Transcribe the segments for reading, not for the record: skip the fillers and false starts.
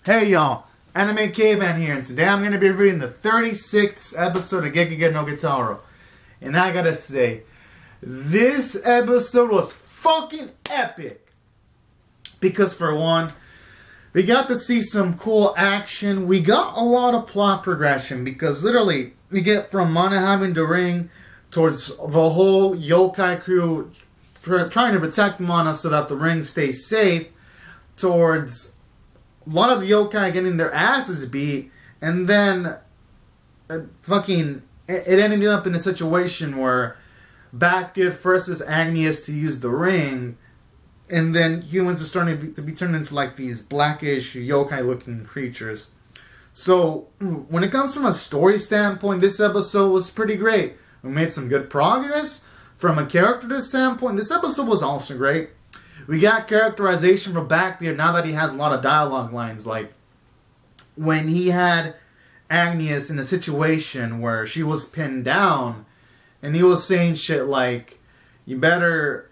Hey y'all, Anime Caveman here, and today I'm going to be reading the 36th episode of Gegege no Kitarou. And I gotta say, this episode was fucking epic. Because for one, we got to see some cool action. We got a lot of plot progression because literally, we get from Mana having the ring towards the whole yokai crew trying to protect Mana so that the ring stays safe, towards a lot of the yokai getting their asses beat, and then it ended up in a situation where Backbeard forces Agnes to use the ring, and then humans are starting to be turned into like these blackish yokai looking creatures. So when it comes from a story standpoint, this episode was pretty great. We made some good progress. From a character standpoint, this episode was also great. We got characterization from Backbeard now that he has a lot of dialogue lines, like when he had Agnes in a situation where she was pinned down, and he was saying shit like, you better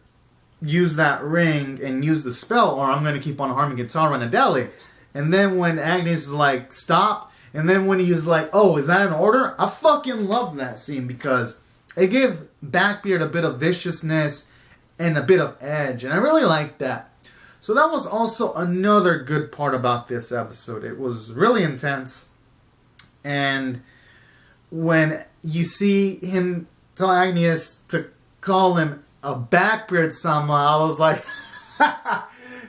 use that ring and use the spell or I'm going to keep on harming Kitarou and Adela. And then when Agnes is like, stop, and then when he was like, oh, is that an order? I fucking love that scene because it gave Backbeard a bit of viciousness and a bit of edge, and I really liked that. So that was also another good part about this episode. It was really intense, and when you see him tell Agnes to call him a Backbeard-sama, I was like,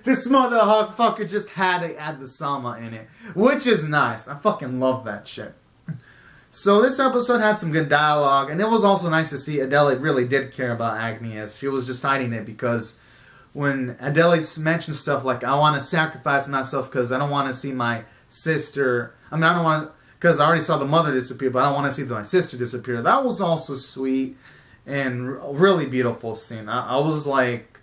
this motherfucker just had to add the sama in it, which is nice. I fucking love that shit. So this episode had some good dialogue, and it was also nice to see Adela really did care about Agnes. She was just hiding it because when Adela mentioned stuff like, I want to sacrifice myself because I don't want to see my sister, because I already saw the mother disappear, but I don't want to see my sister disappear. That was also sweet and a really beautiful scene. I was like,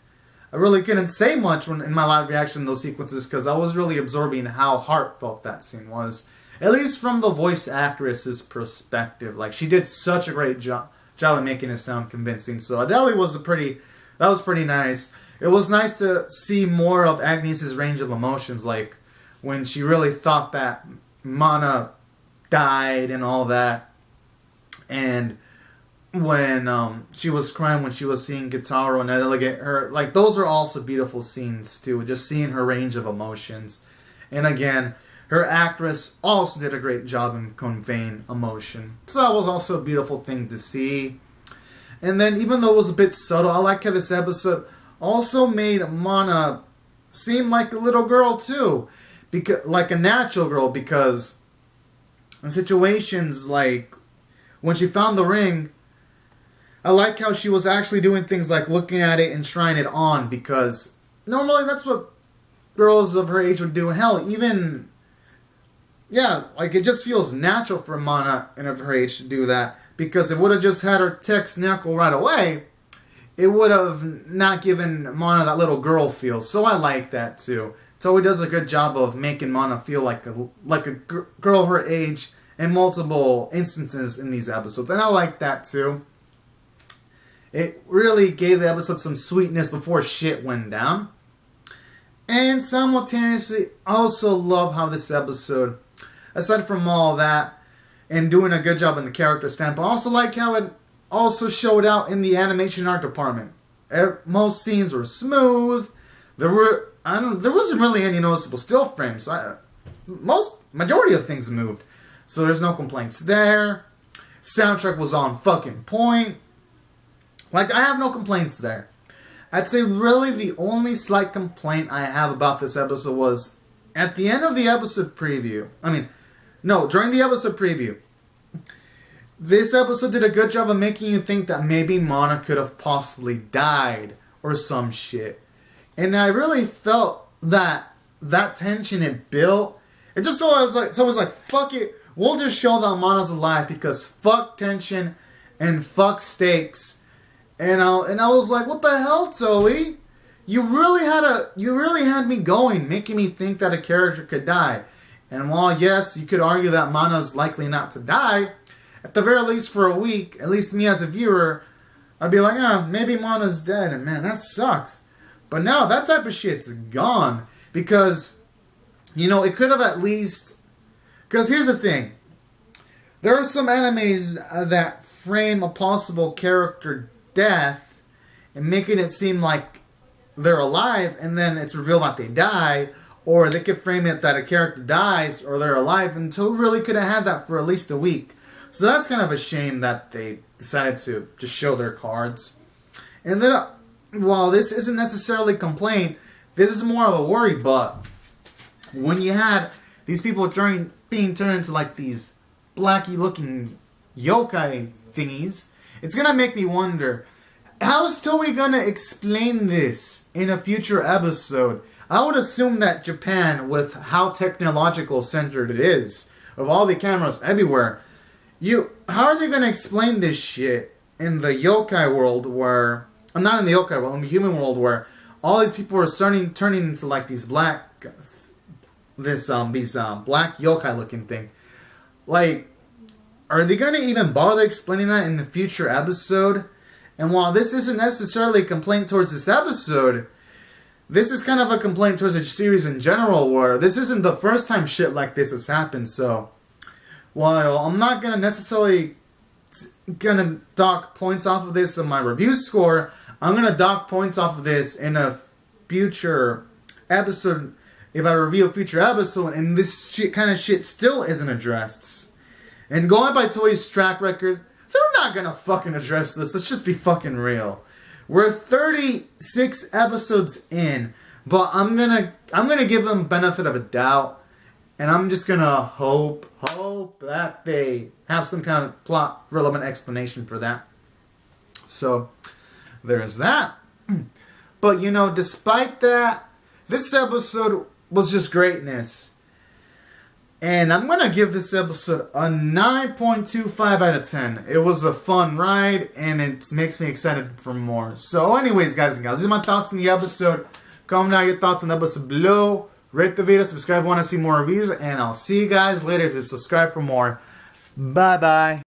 I really couldn't say much in my live reaction to those sequences because I was really absorbing how heartfelt that scene was. At least from the voice actress's perspective. Like, she did such a great job of making it sound convincing. So Adela was pretty nice. It was nice to see more of Agnes's range of emotions, like when she really thought that Mana died and all that. And when she was crying when she was seeing Kitarou and Adela get hurt. Like, those are also beautiful scenes, too. Just seeing her range of emotions. And again, her actress also did a great job in conveying emotion. So that was also a beautiful thing to see. And then, even though it was a bit subtle, I like how this episode also made Mana seem like a little girl too. Like a natural girl, because in situations like when she found the ring, I like how she was actually doing things like looking at it and trying it on, because normally that's what girls of her age would do. Hell, even... yeah, like it just feels natural for Mana and of her age to do that, because it would have just had her text knuckle right away. It would have not given Mana that little girl feel. So I like that too. Toei does a good job of making Mana feel like a girl her age in multiple instances in these episodes, and I like that too. It really gave the episode some sweetness before shit went down. And simultaneously, I also love how this episode, aside from all that, and doing a good job in the character standpoint, I also like how it also showed out in the animation art department. Most scenes were smooth. There wasn't really any noticeable still frames. Majority of things moved, so there's no complaints there. Soundtrack was on fucking point. Like, I have no complaints there. I'd say really the only slight complaint I have about this episode was at the end of the episode preview. During the episode preview. This episode did a good job of making you think that maybe Mana could have possibly died or some shit. And I really felt that tension it built. It just felt like, fuck it. We'll just show that Mana's alive because fuck tension and fuck stakes. And I was like, what the hell, Toei? You really had me going, making me think that a character could die. And while, yes, you could argue that Mana's likely not to die, at the very least for a week, at least me as a viewer, I'd be like, maybe Mana's dead, and man, that sucks. But now, that type of shit's gone, because You know, it could have at least... Because here's the thing. There are some animes that frame a possible character death and making it seem like they're alive, and then it's revealed that they die, or they could frame it that a character dies or they're alive, and so really could have had that for at least a week. So that's kind of a shame that they decided to just show their cards. And then, while this isn't necessarily a complaint, this is more of a worry, but when you had these people being turned into like these blacky looking yokai thingies, it's gonna make me wonder, how's Toei gonna explain this in a future episode? I would assume that Japan, with how technological centered it is, of all the cameras everywhere, how are they gonna explain this shit in the yokai world where, I'm not in the yokai world, in the human world where all these people are turning into like these black, black yokai looking thing. Like, are they gonna even bother explaining that in the future episode? And while this isn't necessarily a complaint towards this episode, this is kind of a complaint towards the series in general, where this isn't the first time shit like this has happened. So, while I'm not gonna necessarily dock points off of this on my review score, I'm gonna dock points off of this in a future episode. If I review a future episode and this kind of shit still isn't addressed. And going by Toei's track record, they're not gonna fucking address this. Let's just be fucking real. We're 36 episodes in, but I'm gonna give them benefit of a doubt, and I'm just gonna hope that they have some kind of plot relevant explanation for that. So there's that. But you know, despite that, this episode was just greatness. And I'm going to give this episode a 9.25 out of 10. It was a fun ride, and it makes me excited for more. So anyways, guys and gals, these are my thoughts on the episode. Comment down your thoughts on the episode below. Rate the video, subscribe if you want to see more reviews, and I'll see you guys later if you subscribe for more. Bye-bye.